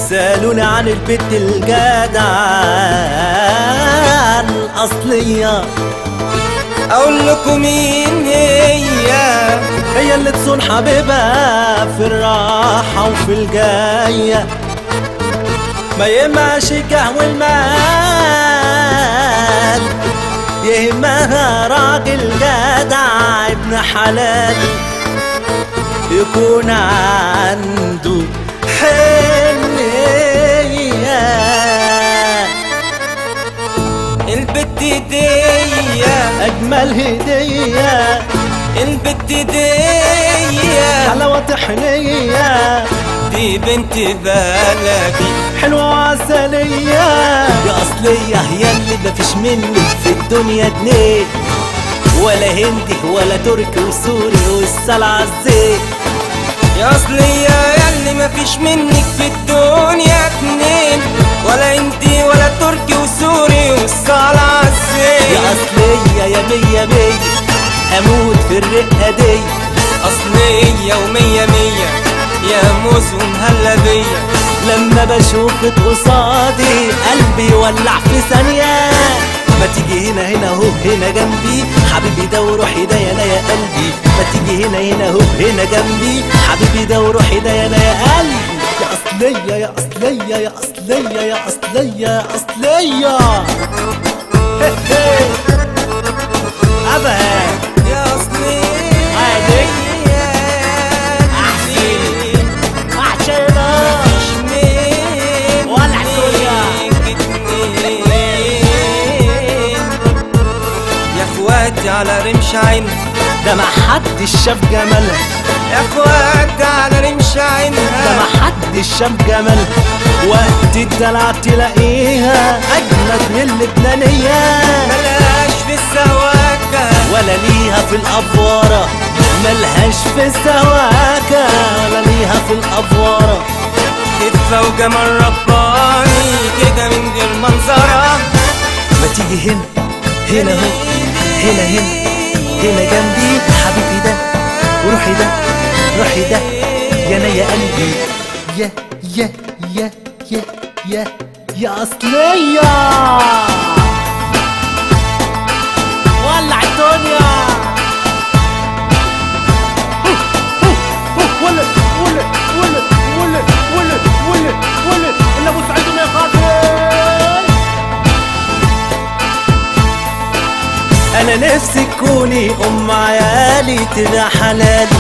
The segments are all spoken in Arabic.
سألوني عن البت الجدعة الأصلية، اقول لكم مين هي اللي تصون حبيبها في الراحة وفي الجاية، ما يهمهاش الجاه والمال، يهمها راجل جدع ابن حلال يكون عنده حنية. البت هدية أجمل هدية، البت هدية حلاوة طحينية، دي بنت بلدي حلوة وعسلية يا أصلية، يا اللي مفيش منك في الدنيا اتنين، ولا هندي ولا تركي وسوري والصلاة الزيت. يا أصلية ياللي مفيش منك في الدنيا اتنين، ولا هندي ولا تركي وسوري والصلاة الزيت. يا أصلية يا مية مية أموت في الرقة دي، أصلية ومية مية يا موز ومهلا بيا. لما بشوفك قصادي قلبي يولع في ثانية، ما تيجي هنا هنا اهو هنا جنبي حبيبي ده وروحي ده يا يا قلبي، ما تيجي هنا هنا اهو هنا جنبي حبيبي ده وروحي ده يا يا قلبي. يا أصلية يا أصلية يا أصلية يا أصلية يا أصلية أبها يا أصلية عادي أحسن أحشينا ولع الدنيا. يا اخواتي على رمش عينها ده ما حدش شاف جمالها، يا اخواتي على رمش ده عينها ما حدش شاف جمالها، وقت الدلع تلاقيها أجمد من اللبنانية، ملهاش في السواكة ولا ليها في الأفوارة، ملهاش في السواكة ولا ليها في الأفوارة. خفة وجمال رباني كده من غير منظرة. ما تيجي هنا هنا اهو هنا هنا هنا جنبي حبيبي ده وروحي ده روحي ده يا انا يا قلبي يا يا يا يا يا يا أصلية ولع الدنيا. ولد ولد ولد ولد ولد ولد ولد اللي ابو سعيد يا قاتل. انا نفسي تكوني ام عيالي تبقى حلالي،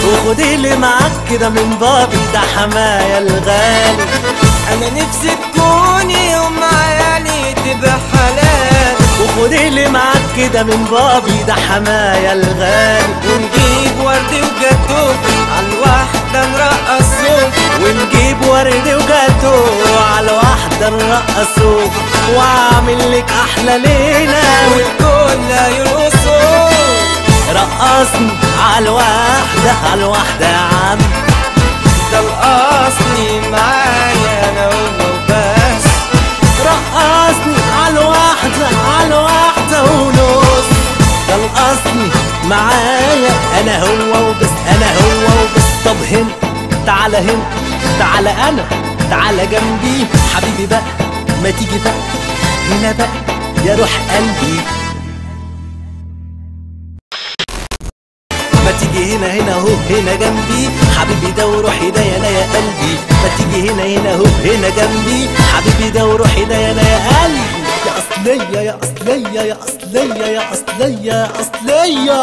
وخدي اللي معاك كده من بابي ده حمايا الغالي. انا نفسي تكوني ام عيالي تبقى حلال، وخدي اللي معاك كده من بابي ده حمايا الغالي. ونجيب ورد وجاتو عالواحدة نرقصو، ونجيب ورد وجاتو عالواحدة نرقصو، واعمل لك احلى ليلة والكل يرقصوا. رقصني عالواحدة عالواحدة يا عم، ده الأصلي معايا أنا هو وبس. رقصني عالواحدة عالواحدة ونص، ده الأصلي معايا أنا هو وبس أنا هو وبس. طب هنا تعالى هنا تعالى أنا تعالى جنبي حبيبي بقى، ما تيجي بقى هنا بقى يا روح قلبي، ما تيجي هنا هنا اهو هنا جنبي حبيبي ده وروحي ده يا يا قلبي، ما تيجي هنا هنا اهو هنا جنبي حبيبي ده وروحي ده يا يا قلبي. يا أصلية يا أصلية يا أصلية يا أصلية يا أصلية